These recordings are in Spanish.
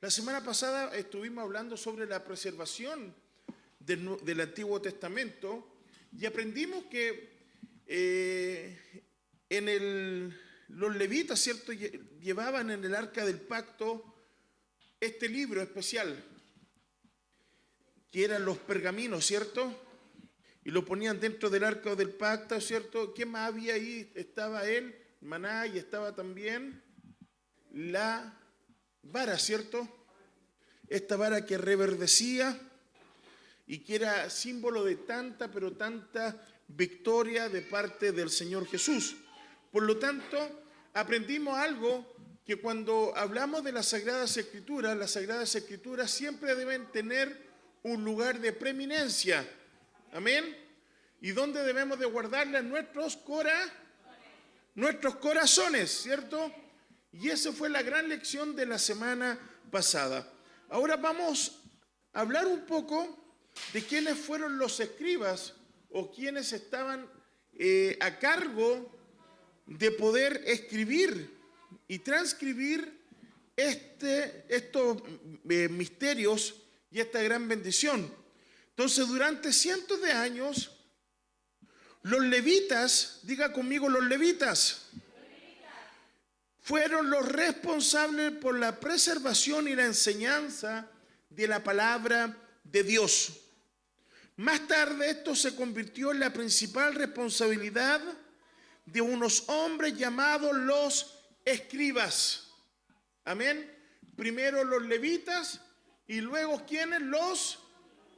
La semana pasada estuvimos hablando sobre la preservación del Antiguo Testamento y aprendimos que los levitas, ¿cierto?, llevaban en el arca del pacto este libro especial, que eran los pergaminos, ¿cierto? Y lo ponían dentro del arca del pacto, ¿cierto? ¿Qué más había ahí? Estaba el maná y estaba también la vara, ¿cierto? Esta vara que reverdecía y que era símbolo de tanta, pero tanta victoria de parte del Señor Jesús. Por lo tanto, aprendimos algo, que cuando hablamos de las Sagradas Escrituras siempre deben tener un lugar de preeminencia. Amén. ¿Y dónde debemos de guardarlas? Nuestros corazones, ¿cierto? Y esa fue la gran lección de la semana pasada. Ahora vamos a hablar un poco de quiénes fueron los escribas o quienes estaban a cargo de poder escribir y transcribir estos misterios y esta gran bendición. Entonces, durante cientos de años, los levitas, diga conmigo, los levitas, fueron los responsables por la preservación y la enseñanza de la palabra de Dios. Más tarde esto se convirtió en la principal responsabilidad de unos hombres llamados los escribas. Amén. Primero los levitas y luego ¿quiénes? Los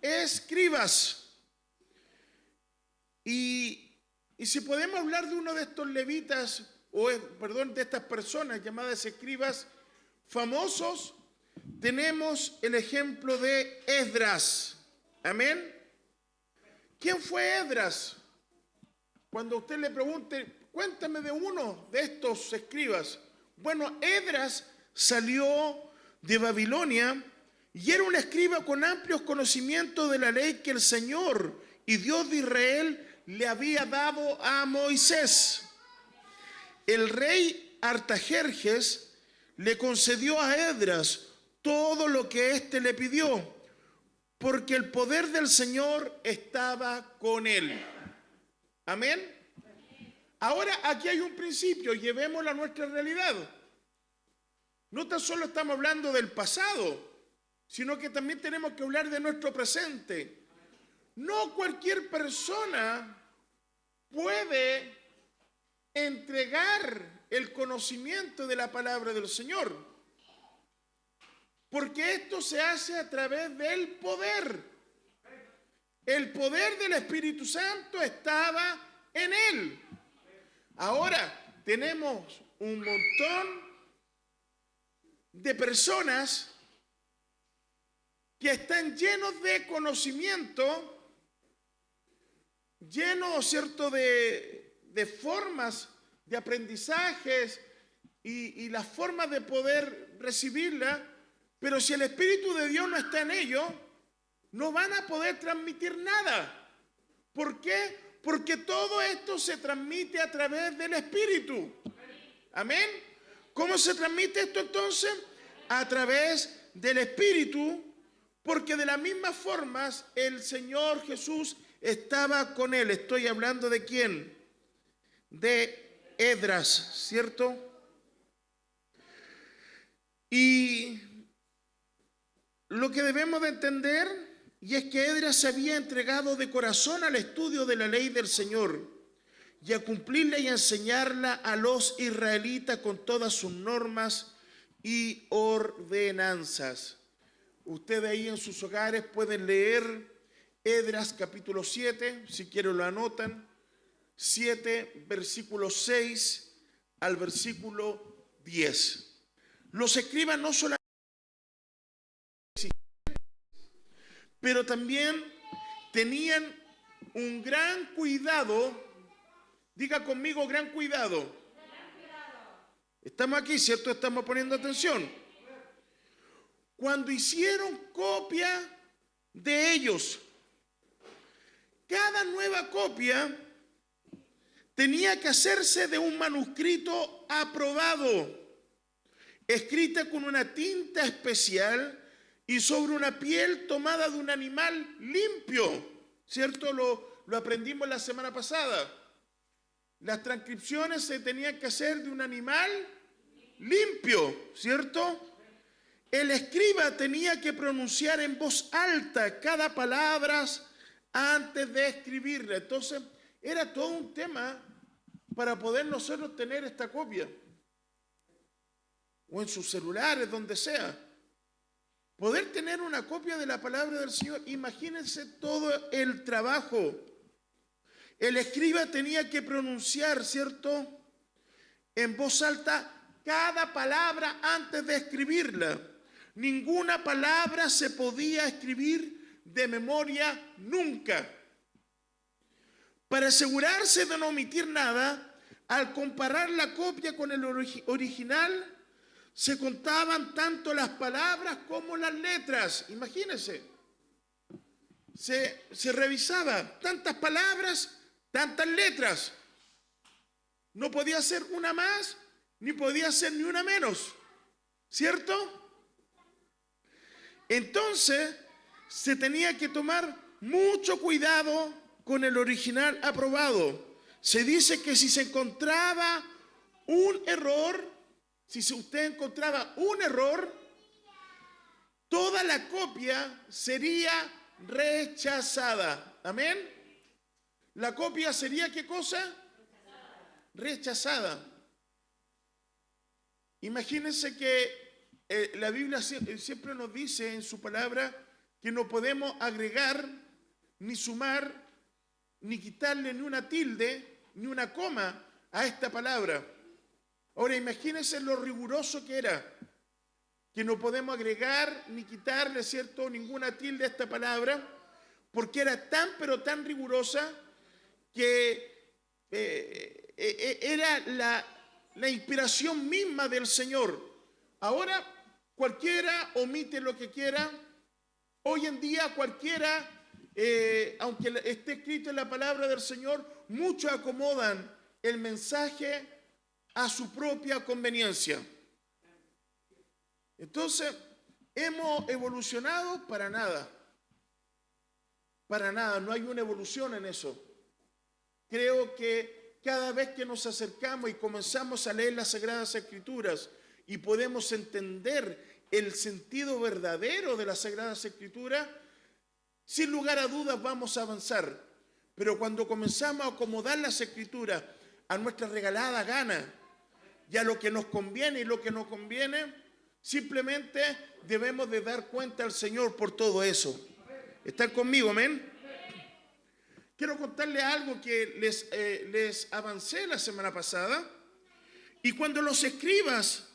escribas. Y si podemos hablar de uno de estos levitas, de estas personas llamadas escribas famosos, tenemos el ejemplo de Esdras. Amén. ¿Quién fue Esdras? Cuando usted le pregunte, cuéntame de uno de estos escribas. Bueno, Esdras salió de Babilonia y era un escriba con amplios conocimientos de la ley que el Señor y Dios de Israel le había dado a Moisés. El rey Artajerjes le concedió a Esdras todo lo que éste le pidió, porque el poder del Señor estaba con él. Amén. Ahora aquí hay un principio, llevémoslo a nuestra realidad. No tan solo estamos hablando del pasado, sino que también tenemos que hablar de nuestro presente. No cualquier persona puede entregar el conocimiento de la palabra del Señor, porque esto se hace a través del poder. El poder del Espíritu Santo estaba en él. Ahora tenemos un montón de personas que están llenos de conocimiento, llenos, ¿cierto?, de formas de aprendizajes y las formas de poder recibirla, pero si el Espíritu de Dios no está en ellos, no van a poder transmitir nada. ¿Por qué? Porque todo esto se transmite a través del Espíritu. Amén. ¿Cómo se transmite esto entonces? A través del Espíritu, porque de las mismas formas el Señor Jesús estaba con él. Estoy hablando de ¿quién? De Esdras, ¿cierto? Y lo que debemos de entender, y es que Esdras se había entregado de corazón al estudio de la ley del Señor y a cumplirla y a enseñarla a los israelitas con todas sus normas y ordenanzas. Ustedes ahí en sus hogares pueden leer Esdras capítulo 7, si quieren lo anotan, 7, versículo 6 al versículo 10. Los escribas no solamente, pero también tenían un gran cuidado. Diga conmigo, gran cuidado. Estamos aquí, ¿cierto? Estamos poniendo atención. Cuando hicieron copia de ellos, cada nueva copia tenía que hacerse de un manuscrito aprobado escrita con una tinta especial y sobre una piel tomada de un animal limpio. ¿Cierto? Lo aprendimos la semana pasada. Las transcripciones se tenían que hacer de un animal limpio, ¿cierto? El escriba tenía que pronunciar en voz alta cada palabra antes de escribirla. Entonces, era todo un tema para poder nosotros tener esta copia. O en sus celulares, donde sea. Poder tener una copia de la palabra del Señor. Imagínense todo el trabajo. El escriba tenía que pronunciar, ¿cierto?, en voz alta cada palabra antes de escribirla. Ninguna palabra se podía escribir de memoria nunca. Para asegurarse de no omitir nada, al comparar la copia con el original, se contaban tanto las palabras como las letras. Imagínense. Se revisaba tantas palabras, tantas letras. No podía ser una más, ni podía ser ni una menos. ¿Cierto? Entonces, se tenía que tomar mucho cuidado con el original aprobado. Se dice que si se encontraba un error, si usted encontraba un error, toda la copia sería rechazada. ¿Amén? La copia sería, ¿qué cosa? Rechazada. Imagínense que la Biblia siempre nos dice en su palabra que no podemos agregar, ni sumar, ni quitarle ni una tilde, ni una coma a esta palabra. Ahora imagínense lo riguroso que era, que no podemos agregar ni quitarle, ¿cierto?, ninguna tilde a esta palabra, porque era tan, pero tan rigurosa que era la inspiración misma del Señor. Ahora cualquiera omite lo que quiera. Hoy en día cualquiera, aunque esté escrito en la palabra del Señor, muchos acomodan el mensaje a su propia conveniencia. Entonces, ¿hemos evolucionado? Para nada. Para nada, no hay una evolución en eso. Creo que cada vez que nos acercamos y comenzamos a leer las Sagradas Escrituras y podemos entender el sentido verdadero de las Sagradas Escrituras, sin lugar a dudas vamos a avanzar. Pero cuando comenzamos a acomodar las Escrituras a nuestra regalada gana y a lo que nos conviene y lo que no conviene, simplemente debemos de dar cuenta al Señor por todo eso. ¿Están conmigo, amén? Quiero contarles algo que les avancé la semana pasada. Y cuando los escribas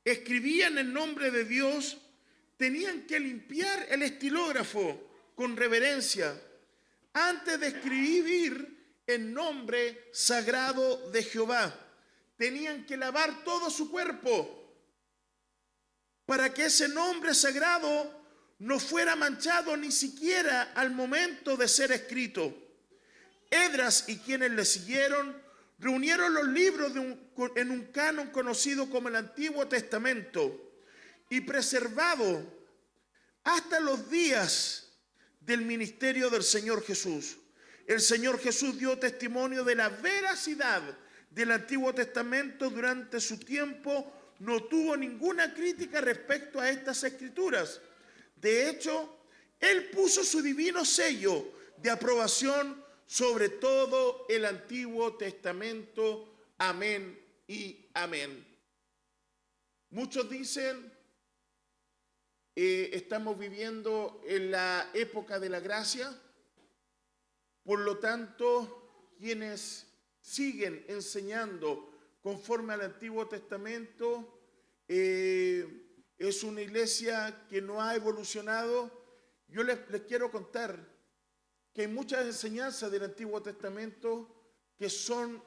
escribían el nombre de Dios, tenían que limpiar el estilógrafo con reverencia antes de escribir el nombre sagrado de Jehová. Tenían que lavar todo su cuerpo para que ese nombre sagrado no fuera manchado ni siquiera al momento de ser escrito. Esdras y quienes le siguieron reunieron los libros en un canon conocido como el Antiguo Testamento y preservado hasta los días del ministerio del Señor Jesús. El Señor Jesús dio testimonio de la veracidad del Antiguo Testamento. Durante su tiempo no tuvo ninguna crítica respecto a estas escrituras. De hecho, Él puso su divino sello de aprobación sobre todo el Antiguo Testamento. Amén y amén. Muchos dicen, estamos viviendo en la época de la gracia, por lo tanto, quienes siguen enseñando conforme al Antiguo Testamento, es una iglesia que no ha evolucionado. Yo les quiero contar que hay muchas enseñanzas del Antiguo Testamento que son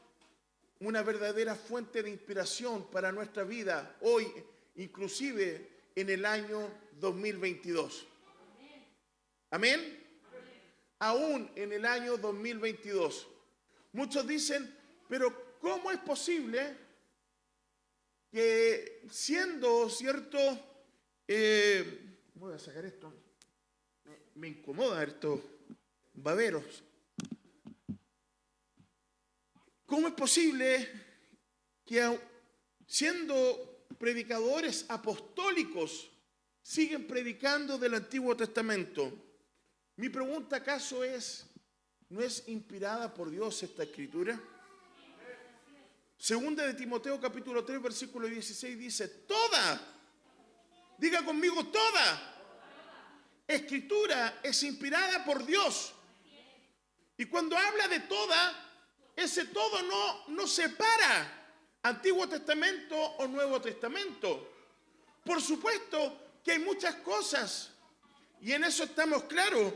una verdadera fuente de inspiración para nuestra vida hoy, inclusive en el año 2022. ¿Amén? Aún en el año 2022. Muchos dicen, pero ¿cómo es posible que siendo cierto, voy a sacar esto, me incomoda estos baberos. ¿Cómo es posible que siendo predicadores apostólicos siguen predicando del Antiguo Testamento? Mi pregunta, ¿acaso no es inspirada por Dios esta escritura? Segunda de Timoteo capítulo 3 versículo 16 dice, diga conmigo, toda escritura es inspirada por Dios. Y cuando habla de toda, ese todo no separa Antiguo Testamento o Nuevo Testamento. Por supuesto que hay muchas cosas, y en eso estamos claros.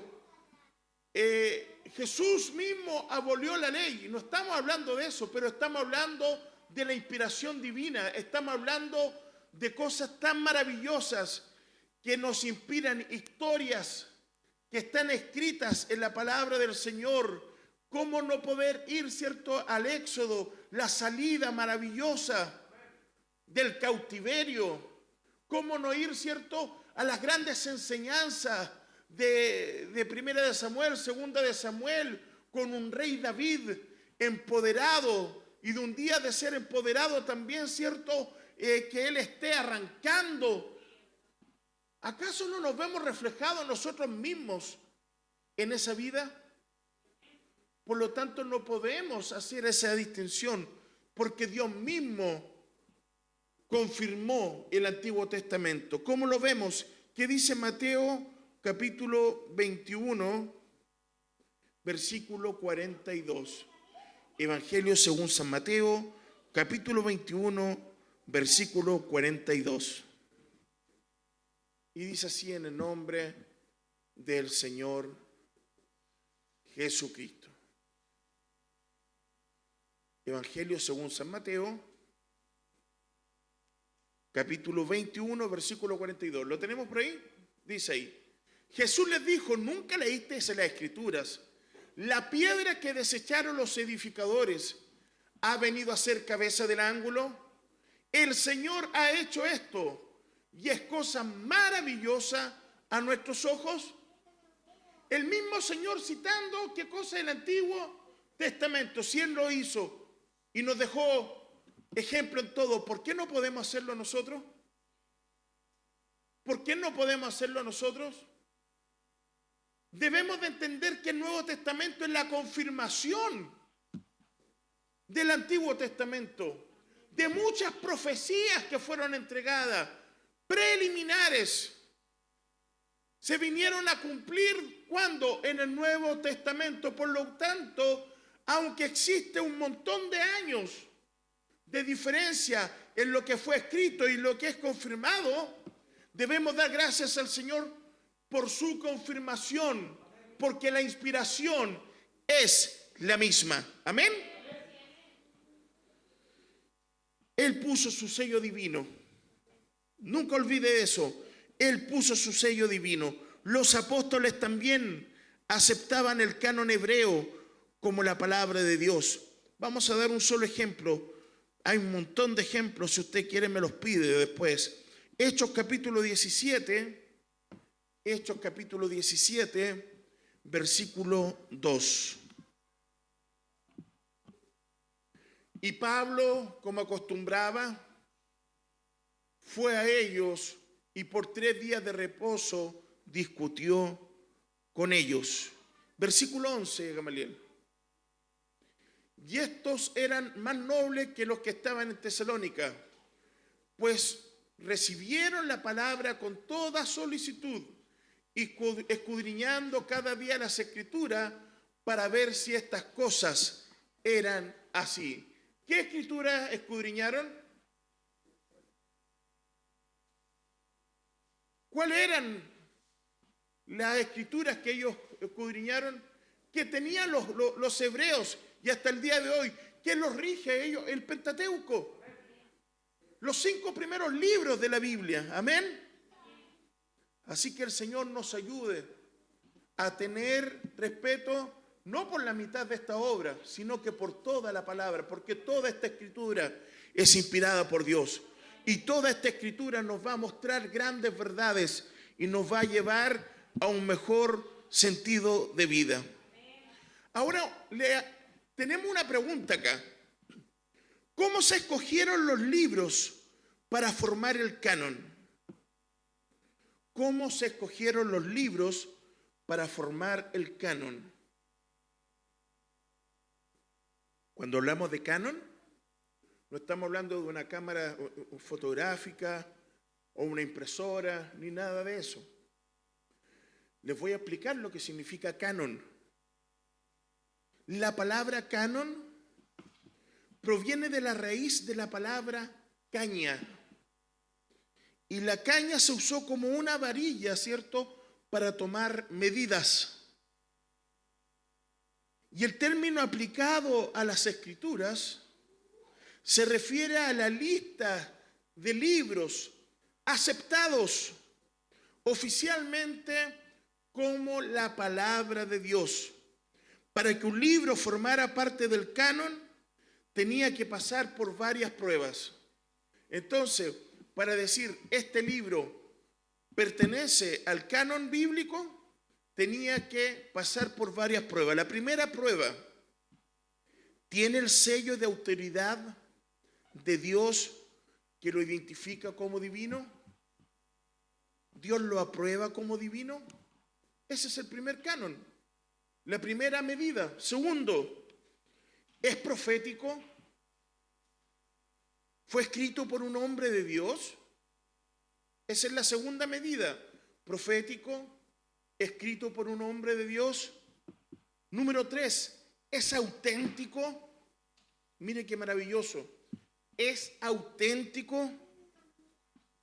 Jesús mismo abolió la ley, no estamos hablando de eso, pero estamos hablando de la inspiración divina, estamos hablando de cosas tan maravillosas que nos inspiran, historias que están escritas en la palabra del Señor. ¿Cómo no poder ir, cierto, al Éxodo, la salida maravillosa del cautiverio? ¿Cómo no ir, cierto, a las grandes enseñanzas de Primera de Samuel, Segunda de Samuel, con un rey David empoderado, y de un día de ser empoderado también, cierto, que él esté arrancando? ¿Acaso no nos vemos reflejados nosotros mismos en esa vida? Por lo tanto, no podemos hacer esa distinción, porque Dios mismo confirmó el Antiguo Testamento. ¿Cómo lo vemos? ¿Qué dice Mateo capítulo 21, versículo 42? Evangelio según San Mateo, capítulo 21, versículo 42. Y dice así en el nombre del Señor Jesucristo. Evangelio según San Mateo, capítulo 21, versículo 42. ¿Lo tenemos por ahí? Dice ahí. Jesús les dijo, ¿nunca leísteis en las Escrituras? La piedra que desecharon los edificadores ha venido a ser cabeza del ángulo. El Señor ha hecho esto y es cosa maravillosa a nuestros ojos. El mismo Señor citando qué cosa del Antiguo Testamento, si Él lo hizo y nos dejó ejemplo en todo, ¿por qué no podemos hacerlo nosotros? ¿Por qué no podemos hacerlo nosotros? Debemos de entender que el Nuevo Testamento es la confirmación del Antiguo Testamento, de muchas profecías que fueron entregadas, preliminares, se vinieron a cumplir cuando en el Nuevo Testamento. Por lo tanto, aunque existe un montón de años de diferencia en lo que fue escrito y lo que es confirmado, debemos dar gracias al Señor por su confirmación, porque la inspiración es la misma. Amén. Él puso su sello divino. Nunca olvide eso. Él puso su sello divino. Los apóstoles también aceptaban el canon hebreo como la palabra de Dios. Vamos a dar un solo ejemplo. Hay un montón de ejemplos, si usted quiere me los pide después. Hechos capítulo 17, versículo 2. Y Pablo, como acostumbraba, fue a ellos y por 3 días de reposo discutió con ellos. Versículo 11, Gamaliel. Y estos eran más nobles que los que estaban en Tesalónica, pues recibieron la palabra con toda solicitud, escudriñando cada día las Escrituras para ver si estas cosas eran así. ¿Qué Escrituras escudriñaron? ¿Cuáles eran las Escrituras que ellos escudriñaron? Que tenían los hebreos y hasta el día de hoy. ¿Quién los rige a ellos? El Pentateuco. Los 5 primeros libros de la Biblia. Amén. Así que el Señor nos ayude a tener respeto, no por la mitad de esta obra, sino que por toda la palabra, porque toda esta escritura es inspirada por Dios. Y toda esta escritura nos va a mostrar grandes verdades y nos va a llevar a un mejor sentido de vida. Ahora tenemos una pregunta acá. ¿Cómo se escogieron los libros para formar el canon? ¿Cómo se escogieron los libros para formar el canon? Cuando hablamos de canon, no estamos hablando de una cámara fotográfica o una impresora, ni nada de eso. Les voy a explicar lo que significa canon. La palabra canon proviene de la raíz de la palabra caña. Y la caña se usó como una varilla, ¿cierto?, para tomar medidas. Y el término aplicado a las escrituras se refiere a la lista de libros aceptados oficialmente como la palabra de Dios. Para que un libro formara parte del canon, tenía que pasar por varias pruebas. Entonces, para decir este libro pertenece al canon bíblico, tenía que pasar por varias pruebas. La primera prueba, ¿tiene el sello de autoridad de Dios que lo identifica como divino? ¿Dios lo aprueba como divino? Ese es el primer canon, la primera medida. Segundo, ¿es profético? ¿Fue escrito por un hombre de Dios? Esa es la segunda medida. Profético, escrito por un hombre de Dios. Número 3, ¿es auténtico? Mire qué maravilloso. ¿Es auténtico?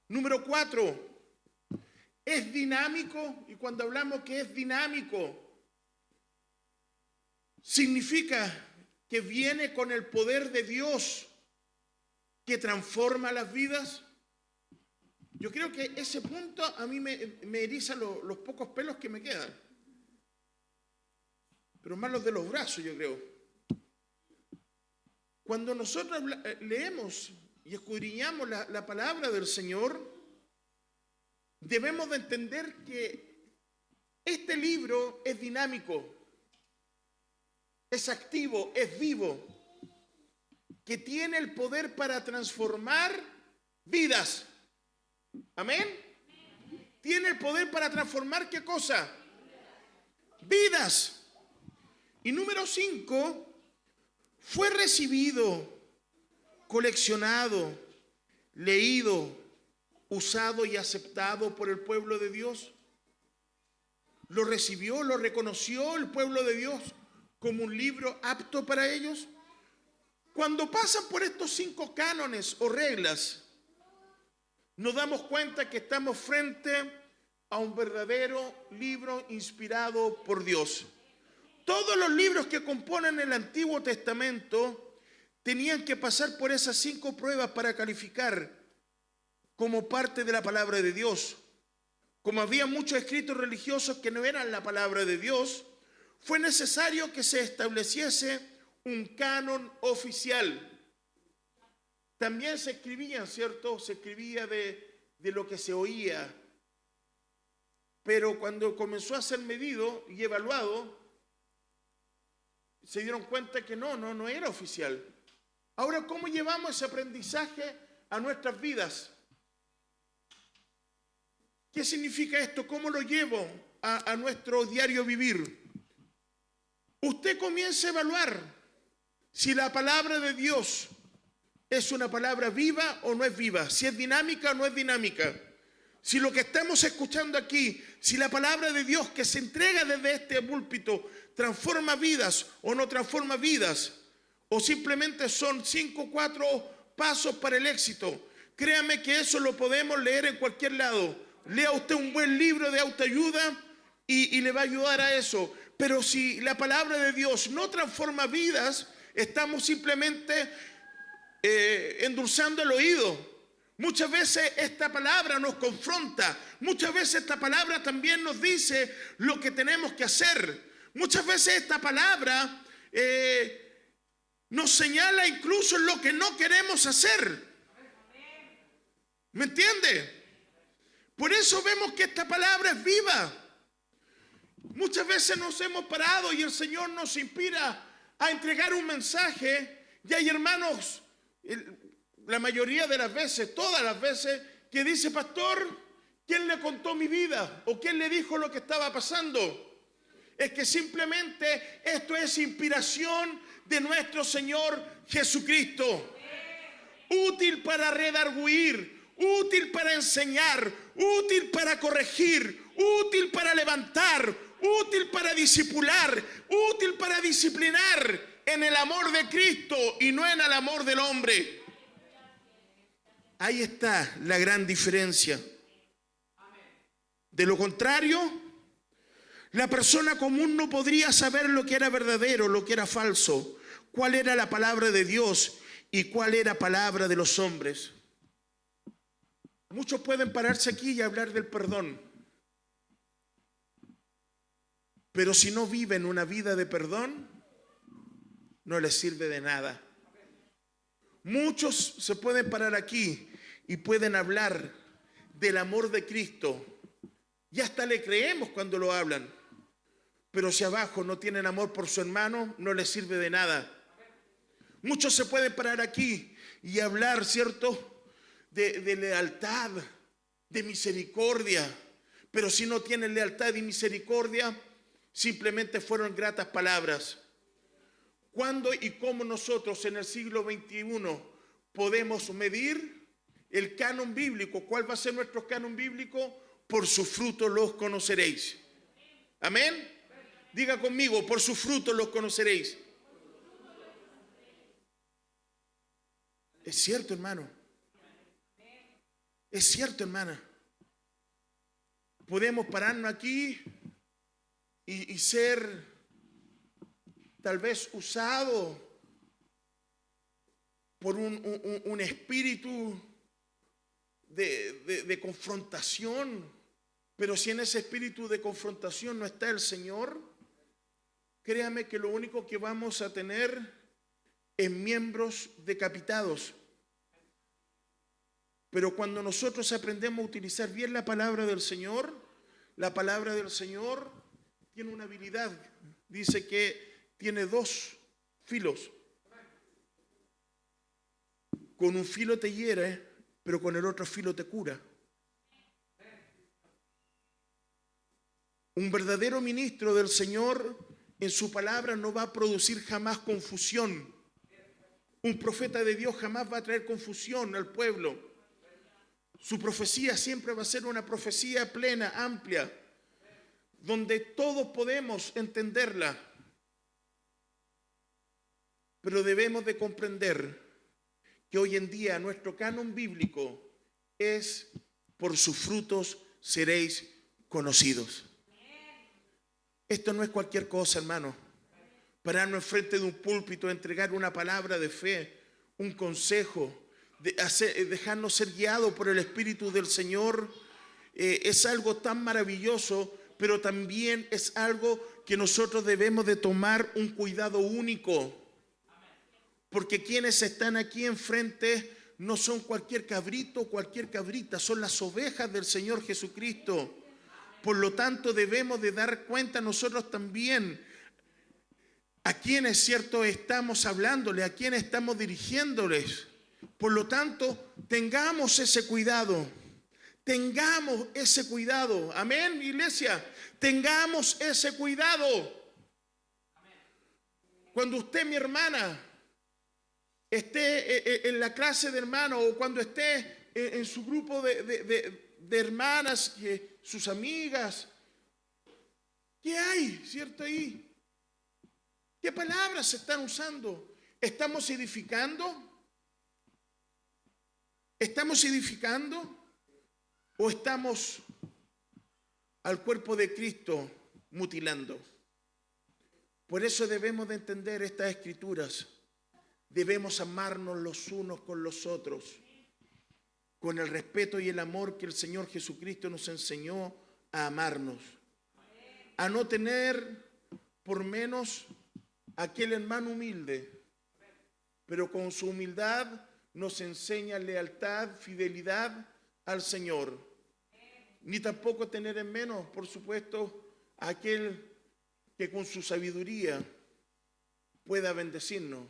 Número 4, ¿es dinámico? Y cuando hablamos que es dinámico, significa que viene con el poder de Dios que transforma las vidas. Yo creo que ese punto a mí me eriza los pocos pelos que me quedan, pero más los de los brazos, yo creo. Cuando nosotros leemos y escudriñamos la palabra del Señor, debemos de entender que este libro es dinámico, es activo, es vivo, que tiene el poder para transformar vidas. Amén. Tiene el poder para transformar ¿qué cosa? Vidas. Y número 5, fue recibido, coleccionado, leído, usado y aceptado por el pueblo de Dios. Lo recibió, lo reconoció el pueblo de Dios como un libro apto para ellos. Cuando pasan por estos 5 cánones o reglas, nos damos cuenta que estamos frente a un verdadero libro inspirado por Dios. Todos los libros que componen el Antiguo Testamento tenían que pasar por esas 5 pruebas para calificar como parte de la palabra de Dios. Como había muchos escritos religiosos que no eran la palabra de Dios, fue necesario que se estableciese un canon oficial. También se escribían, ¿cierto? Se escribía de lo que se oía. Pero cuando comenzó a ser medido y evaluado, se dieron cuenta que no era oficial. Ahora, ¿cómo llevamos ese aprendizaje a nuestras vidas? ¿Qué significa esto? ¿Cómo lo llevo a nuestro diario vivir? Usted comienza a evaluar si la palabra de Dios es una palabra viva o no es viva, si es dinámica o no es dinámica. Si lo que estamos escuchando aquí, si la palabra de Dios que se entrega desde este púlpito transforma vidas o no transforma vidas, o simplemente son 5 o 4 pasos para el éxito. Créame que eso lo podemos leer en cualquier lado. Lea usted un buen libro de autoayuda y le va a ayudar a eso. Pero si la palabra de Dios no transforma vidas, estamos simplemente endulzando el oído. Muchas veces esta palabra nos confronta. Muchas veces esta palabra también nos dice lo que tenemos que hacer. Muchas veces esta palabra nos señala incluso lo que no queremos hacer. ¿Me entiende? Por eso vemos que esta palabra es viva. Muchas veces nos hemos parado y el Señor nos inspira a entregar un mensaje. Y hay hermanos, la mayoría de las veces, todas las veces, que dice: pastor, ¿quién le contó mi vida? ¿O quién le dijo lo que estaba pasando? Es que simplemente esto es inspiración de nuestro Señor Jesucristo. Útil para redarguir, útil para enseñar, útil para corregir, útil para levantar, útil para discipular, útil para disciplinar en el amor de Cristo y no en el amor del hombre. Ahí está la gran diferencia. De lo contrario, la persona común no podría saber lo que era verdadero, lo que era falso, cuál era la palabra de Dios y cuál era palabra de los hombres. Muchos pueden pararse aquí y hablar del perdón, pero si no viven una vida de perdón, no les sirve de nada. Muchos se pueden parar aquí y pueden hablar del amor de Cristo, y hasta le creemos cuando lo hablan, pero si abajo no tienen amor por su hermano, no les sirve de nada. Muchos se pueden parar aquí y hablar, ¿cierto?, de lealtad, de misericordia, pero si no tienen lealtad y misericordia, simplemente fueron gratas palabras. ¿Cuándo y cómo nosotros en el siglo XXI podemos medir el canon bíblico? ¿Cuál va a ser nuestro canon bíblico? Por sus frutos los conoceréis. Amén. Diga conmigo: por sus frutos los conoceréis. Es cierto, hermano. Es cierto, hermana. Podemos pararnos aquí y ser tal vez usado por un espíritu de confrontación, pero si en ese espíritu de confrontación no está el Señor, créame que lo único que vamos a tener es miembros decapitados. Pero cuando nosotros aprendemos a utilizar bien la palabra del Señor, la palabra del Señor tiene una habilidad. Dice que tiene dos filos. Con un filo te hiere, pero con el otro filo te cura. Un verdadero ministro del Señor en su palabra no va a producir jamás confusión. Un profeta de Dios jamás va a traer confusión al pueblo. Su profecía siempre va a ser una profecía plena, amplia, donde todos podemos entenderla. Pero debemos de comprender que hoy en día nuestro canon bíblico es: por sus frutos seréis conocidos. Esto no es cualquier cosa, hermano. Pararnos enfrente de un púlpito, entregar una palabra de fe, un consejo, dejarnos ser guiados por el Espíritu del Señor, es algo tan maravilloso, pero también es algo que nosotros debemos de tomar un cuidado único. Porque quienes están aquí enfrente no son cualquier cabrito o cualquier cabrita, son las ovejas del Señor Jesucristo. Por lo tanto, debemos de dar cuenta nosotros también a quienes, cierto, estamos hablándole, a quienes estamos dirigiéndoles. Por lo tanto, tengamos ese cuidado. Tengamos ese cuidado. Amén, iglesia. Tengamos ese cuidado. Cuando usted, mi hermana, esté en la clase de hermanos, o cuando esté en su grupo de hermanas, sus amigas, ¿qué hay, cierto, ahí? ¿Qué palabras se están usando? ¿Estamos edificando? ¿Estamos edificando? ¿O estamos al cuerpo de Cristo mutilando? Por eso debemos de entender estas escrituras. Debemos amarnos los unos con los otros, con el respeto y el amor que el Señor Jesucristo nos enseñó a amarnos. A no tener por menos a aquel hermano humilde, pero con su humildad nos enseña lealtad, fidelidad al Señor, ni tampoco tener en menos, por supuesto, a aquel que con su sabiduría pueda bendecirnos,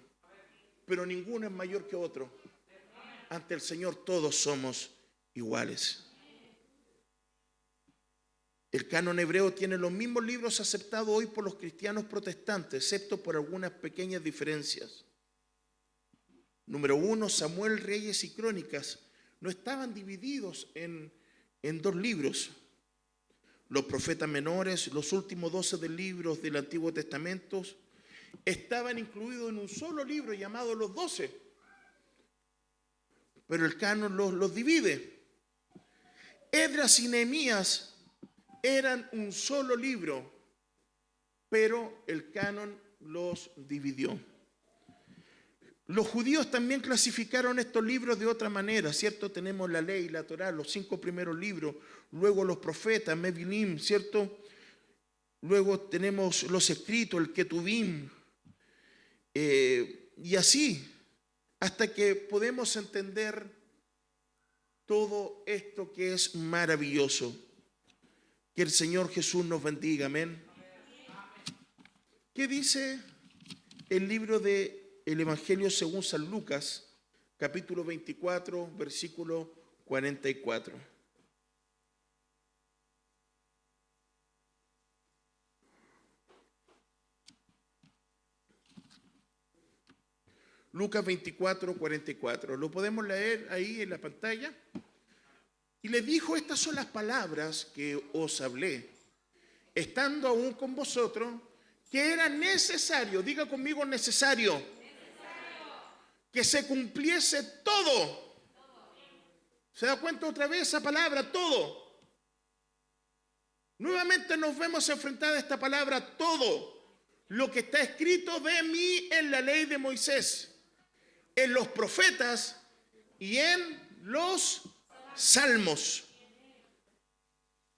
pero ninguno es mayor que otro. Ante el Señor todos somos iguales. El canon hebreo tiene los mismos libros aceptados hoy por los cristianos protestantes, excepto por algunas pequeñas diferencias. Número 1, Samuel, Reyes y Crónicas no estaban divididos en 2 libros. Los profetas menores, los últimos 12 libros del Antiguo Testamento, estaban incluidos en un solo libro llamado los 12. Pero el canon los divide. Esdras y Nehemías eran un solo libro, pero el canon los dividió. Los judíos también clasificaron estos libros de otra manera, ¿cierto? Tenemos la ley, la Torá, los 5 primeros libros, luego los profetas, Mevilim, ¿cierto? Luego tenemos los escritos, el Ketubim, y así, hasta que podemos entender todo esto que es maravilloso. Que el Señor Jesús nos bendiga, amén. ¿Qué dice el libro del Evangelio según San Lucas, capítulo 24, versículo 44? Lucas 24, 44. Lo podemos leer ahí en la pantalla. Y le dijo: estas son las palabras que os hablé, estando aún con vosotros, que era necesario, diga conmigo necesario, que se cumpliese todo. ¿Se da cuenta otra vez esa palabra, todo? Nuevamente nos vemos enfrentados a esta palabra, todo. Lo que está escrito de mí en la ley de Moisés, en los profetas y en los salmos.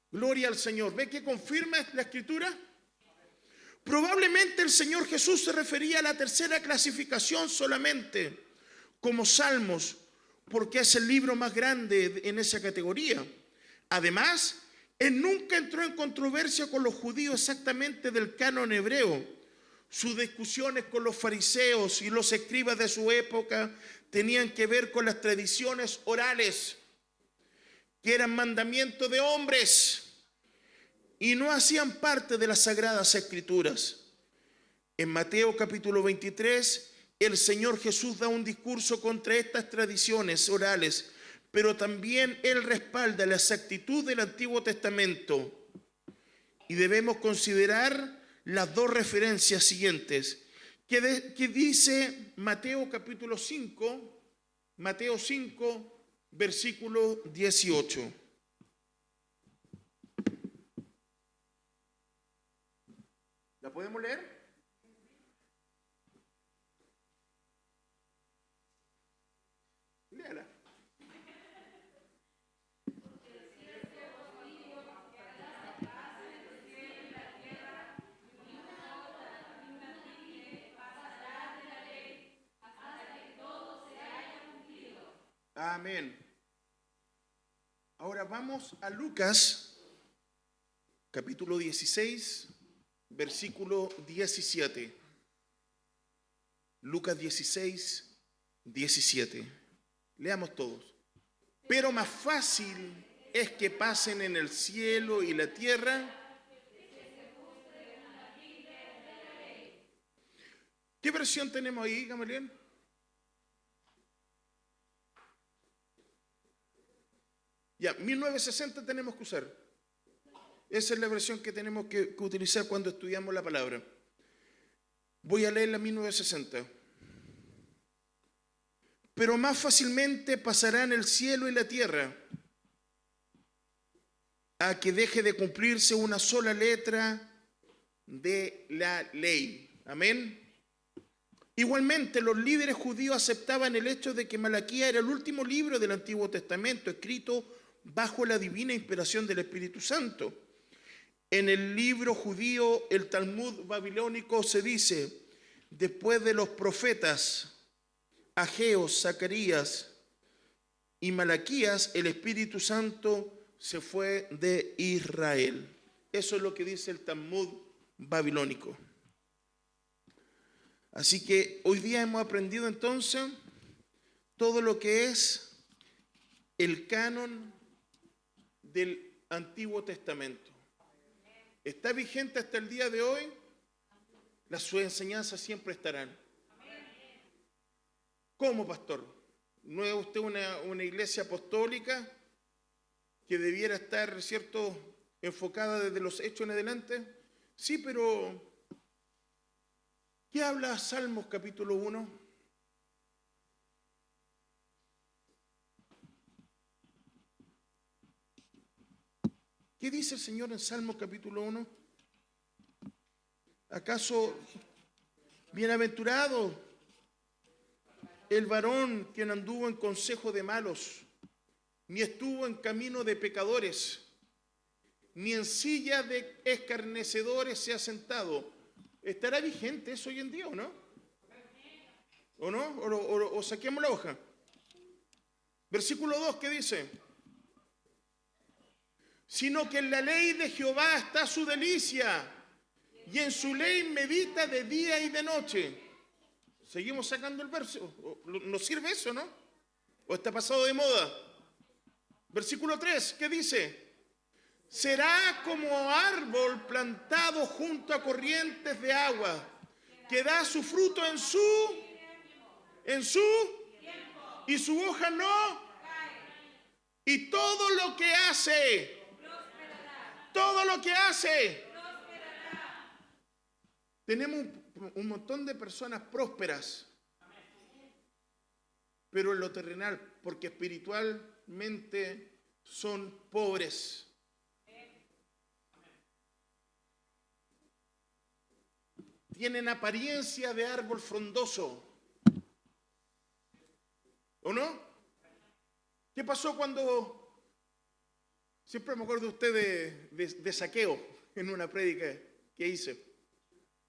Gloria al Señor. ¿Ve que confirma la escritura? Probablemente el Señor Jesús se refería a la tercera clasificación solamente, como salmos, porque es el libro más grande en esa categoría. Además, Él nunca entró en controversia con los judíos exactamente del canon hebreo. Sus discusiones con los fariseos y los escribas de su época tenían que ver con las tradiciones orales, que eran mandamientos de hombres y no hacían parte de las sagradas escrituras. En Mateo capítulo 23, el Señor Jesús da un discurso contra estas tradiciones orales, pero también Él respalda la exactitud del Antiguo Testamento. Y debemos considerar las 2 referencias siguientes, que dice Mateo capítulo 5, Mateo 5, versículo 18. ¿La podemos leer? Léala. Amén. Ahora vamos a Lucas, capítulo 16, versículo 17. Lucas 16, 17. Leamos todos. Pero más fácil es que pasen en el cielo y la tierra. ¿Qué versión tenemos ahí, Gamaliel? Ya, 1960 tenemos que usar. Esa es la versión que tenemos que utilizar cuando estudiamos la palabra. Voy a leer la 1960. Pero más fácilmente pasarán el cielo y la tierra a que deje de cumplirse una sola letra de la ley. Amén. Igualmente, los líderes judíos aceptaban el hecho de que Malaquías era el último libro del Antiguo Testamento escrito bajo la divina inspiración del Espíritu Santo. En el libro judío, el Talmud babilónico, se dice: después de los profetas Ageo, Zacarías y Malaquías, el Espíritu Santo se fue de Israel. Eso es lo que dice el Talmud babilónico. Así que hoy día hemos aprendido entonces todo lo que es el canon del Antiguo Testamento. ¿Está vigente hasta el día de hoy? Sus enseñanzas siempre estarán. ¿Cómo, pastor? ¿No es usted una iglesia apostólica que debiera estar, cierto, enfocada desde los hechos en adelante? Sí, pero ¿qué habla Salmos capítulo 1? ¿Qué dice el Señor en Salmos capítulo 1? ¿Acaso bienaventurado el varón quien anduvo en consejo de malos, ni estuvo en camino de pecadores, ni en silla de escarnecedores se ha sentado? ¿Estará vigente eso hoy en día o no? ¿O no? ¿O saquemos la hoja? Versículo 2, ¿qué dice? Sino que en la ley de Jehová está su delicia, y en su ley medita de día y de noche. Seguimos sacando el verso. ¿Nos sirve eso, no? ¿O está pasado de moda? Versículo 3, ¿qué dice? Será como árbol plantado junto a corrientes de agua, que da su fruto en su y su hoja no, y todo lo que hace tenemos un montón de personas prósperas, pero en lo terrenal, porque espiritualmente son pobres. Tienen apariencia de árbol frondoso, ¿o no? ¿Qué pasó cuando, siempre me acuerdo de usted de Zaqueo, en una prédica que hice,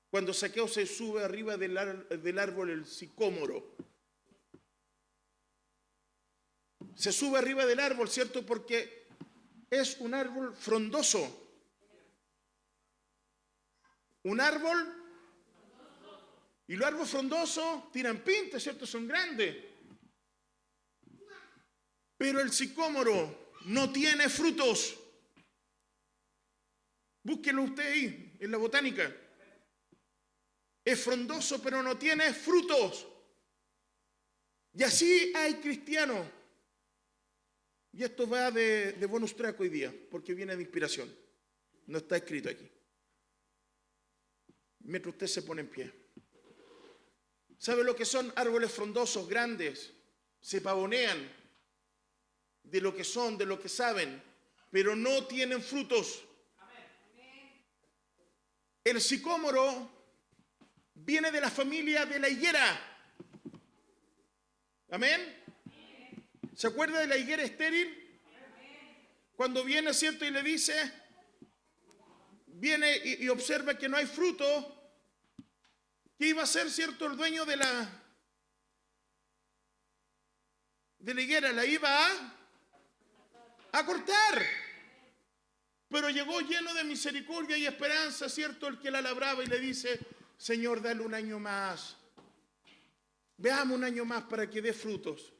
cuando Zaqueo se sube arriba del árbol el sicómoro? Se sube arriba del árbol, ¿cierto? Porque es un árbol frondoso. Un árbol, y los árboles frondosos tiran pintas, ¿cierto? Son grandes. Pero el sicómoro no tiene frutos. Búsquelo usted ahí, en la botánica. Es frondoso, pero no tiene frutos. Y así hay cristianos. Y esto va de bonus track hoy día, porque viene de inspiración. No está escrito aquí. Mientras usted se pone en pie. ¿Sabe lo que son árboles frondosos, grandes? Se pavonean de lo que son, de lo que saben, pero no tienen frutos. El sicómoro viene de la familia de la higuera. Amén. ¿Se acuerda de la higuera estéril? Cuando viene, ¿cierto? Y le dice, viene y observa que no hay fruto. ¿Qué iba a hacer, cierto, el dueño de la higuera? La iba a cortar. Pero llegó lleno de misericordia y esperanza, cierto, el que la labraba, y le dice, Señor, dale un año más. Veamos un año más para que dé frutos.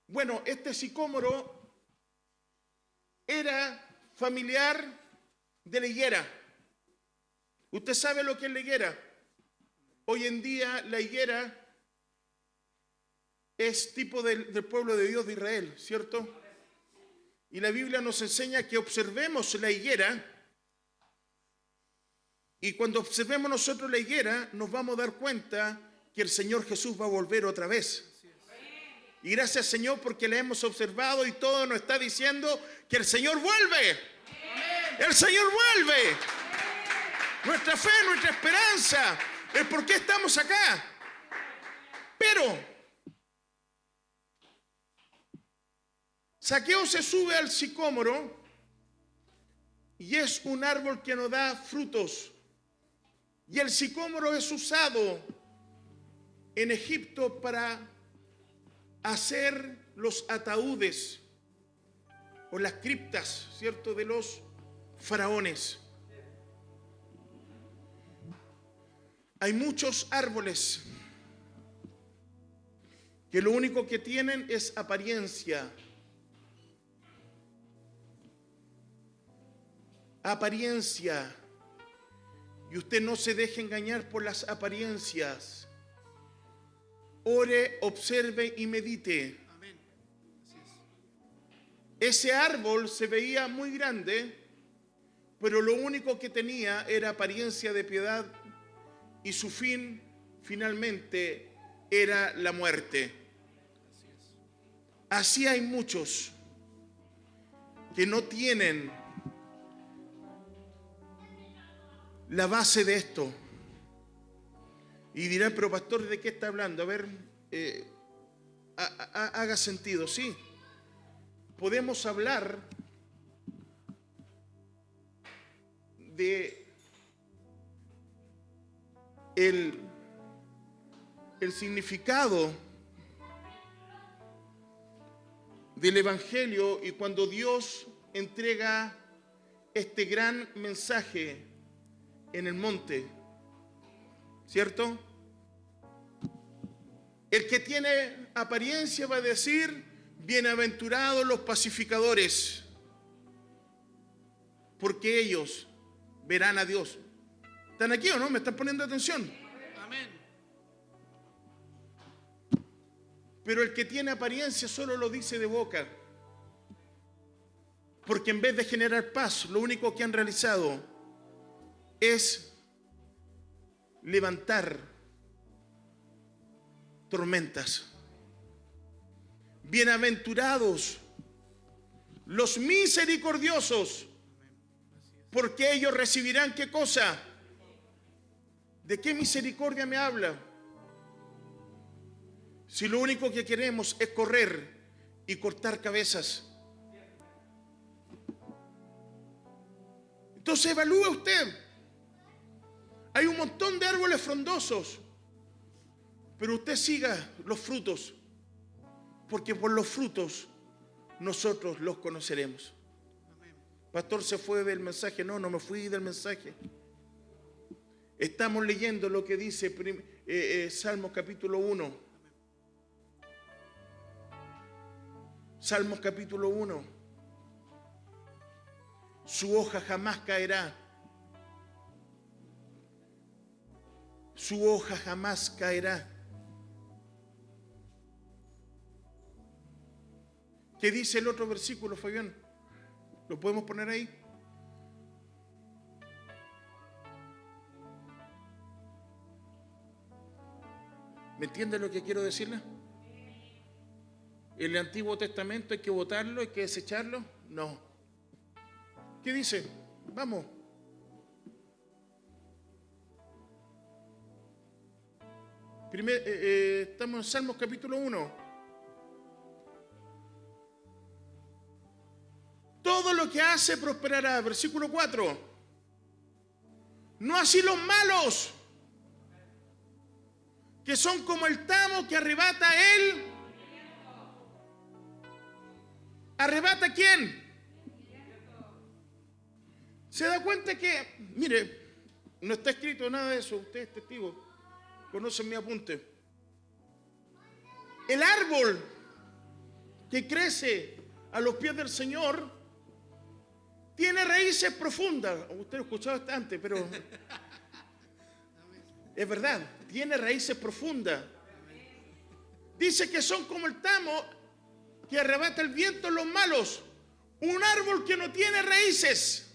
Bueno, este sicómoro era familiar de la higuera. ¿Usted sabe lo que es la higuera? Hoy en día la higuera es tipo del pueblo de Dios de Israel, ¿cierto? Y la Biblia nos enseña que observemos la higuera, y cuando observemos nosotros la higuera nos vamos a dar cuenta que el Señor Jesús va a volver otra vez. Y gracias, Señor, porque la hemos observado y todo nos está diciendo que el Señor vuelve. El Señor vuelve. Nuestra fe, nuestra esperanza, el por qué estamos acá. Pero Zaqueo se sube al sicómoro y es un árbol que no da frutos. Y el sicómoro es usado en Egipto para hacer los ataúdes o las criptas, ¿cierto?, de los faraones. Hay muchos árboles que lo único que tienen es apariencia. Apariencia. Y usted no se deje engañar por las apariencias. Ore, observe y medite. Amén. Así es. Ese árbol se veía muy grande, pero lo único que tenía era apariencia de piedad y su fin finalmente era la muerte. Así hay muchos que no tienen la base de esto. Y dirán, pero pastor, ¿de qué está hablando? A ver, haga sentido. Sí, podemos hablar de el significado del Evangelio y cuando Dios entrega este gran mensaje en el monte, ¿cierto? El que tiene apariencia va a decir, bienaventurados los pacificadores, porque ellos verán a Dios. ¿Están aquí o no? ¿Me están poniendo atención? Amén. Pero el que tiene apariencia solo lo dice de boca, porque en vez de generar paz, lo único que han realizado es levantar tormentas. Bienaventurados los misericordiosos, porque ellos recibirán ¿qué cosa? ¿De qué misericordia me habla? Si lo único que queremos es correr y cortar cabezas. Entonces evalúe usted. Hay un montón de árboles frondosos, pero usted siga los frutos, porque por los frutos nosotros los conoceremos. Pastor, ¿se fue del mensaje? No, no me fui del mensaje. Estamos leyendo lo que dice Salmos capítulo 1. Salmos capítulo 1. Su hoja jamás caerá. Su hoja jamás caerá. ¿Qué dice el otro versículo, Fabián? ¿Lo podemos poner ahí? ¿Me entiende lo que quiero decirle? ¿El Antiguo Testamento hay que votarlo, hay que desecharlo? No. ¿Qué dice? Vamos. Estamos en Salmos capítulo 1. Todo lo que hace prosperará. Versículo 4. No así los malos, que son como el tamo que arrebata él. ¿Arrebata quién? Se da cuenta que, mire, no está escrito nada de eso, usted es testigo, conocen mi apunte. El árbol que crece a los pies del Señor tiene raíces profundas. Usted lo ha escuchado antes, pero es verdad, tiene raíces profundas. Dice que son como el tamo que arrebata el viento en los malos. Un árbol que no tiene raíces.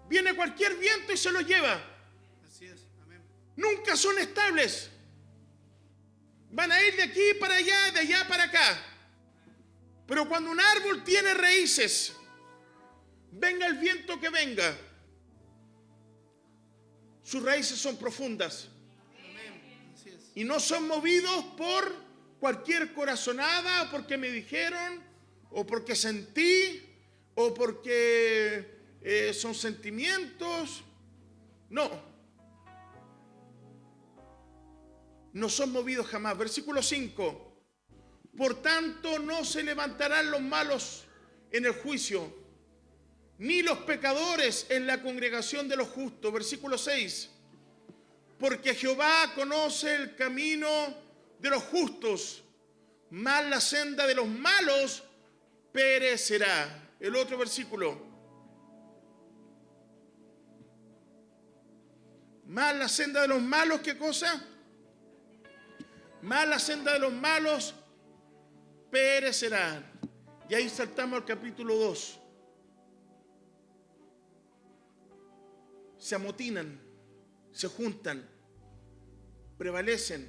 Viene cualquier viento y se lo lleva. Así es. Amén. Nunca son estables. Van a ir de aquí para allá, de allá para acá. Pero cuando un árbol tiene raíces, venga el viento que venga, sus raíces son profundas. Amén. Así es. Y no son movidos por cualquier corazonada, o porque me dijeron, o porque sentí, o porque son sentimientos. No. No son movidos jamás. Versículo 5. Por tanto, no se levantarán los malos en el juicio, ni los pecadores en la congregación de los justos. Versículo 6. Porque Jehová conoce el camino de los justos, mas la senda de los malos perecerá. El otro versículo. Mas la senda de los malos, ¿qué cosa? Mas la senda de los malos perecerá. Y ahí saltamos al capítulo 2. Se amotinan, se juntan, prevalecen.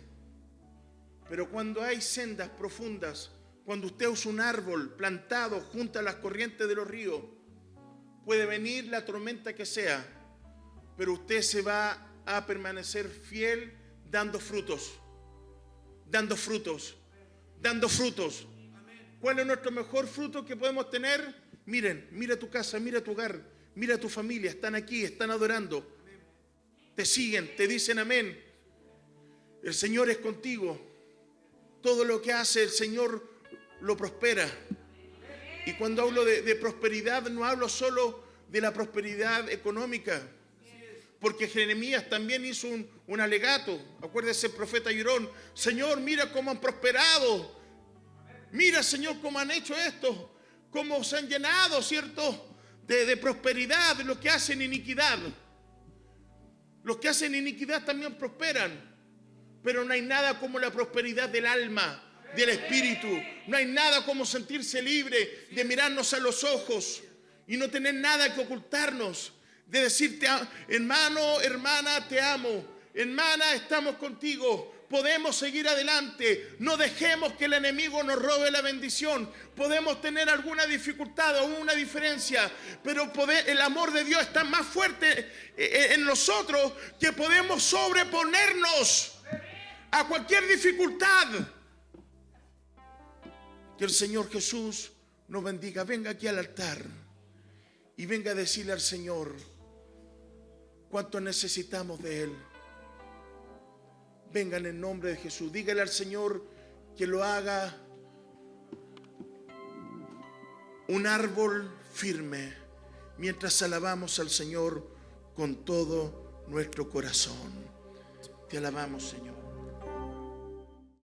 Pero cuando hay sendas profundas, cuando usted es un árbol plantado junto a las corrientes de los ríos, puede venir la tormenta que sea, pero usted se va a permanecer fiel dando frutos, dando frutos, dando frutos. ¿Cuál es nuestro mejor fruto que podemos tener? Miren, mira tu casa, mira tu hogar, mira tu familia, están aquí, están adorando, te siguen, te dicen amén. El Señor es contigo. Todo lo que hace el Señor lo prospera. Y cuando hablo de prosperidad, no hablo solo de la prosperidad económica, porque Jeremías también hizo un alegato. Acuérdese el profeta llorón: Señor, mira cómo han prosperado. Mira, Señor, cómo han hecho esto, cómo se han llenado, ¿cierto?, de prosperidad, de los que hacen iniquidad. Los que hacen iniquidad también prosperan. Pero no hay nada como la prosperidad del alma, del espíritu. No hay nada como sentirse libre de mirarnos a los ojos y no tener nada que ocultarnos. De decirte, hermano, hermana, te amo. Hermana, estamos contigo. Podemos seguir adelante. No dejemos que el enemigo nos robe la bendición. Podemos tener alguna dificultad o una diferencia, pero el amor de Dios está más fuerte en nosotros, que podemos sobreponernos a cualquier dificultad. Que el Señor Jesús nos bendiga. Venga aquí al altar y venga a decirle al Señor cuánto necesitamos de Él. Venga en el nombre de Jesús. Dígale al Señor que lo haga un árbol firme mientras alabamos al Señor con todo nuestro corazón. Te alabamos, Señor.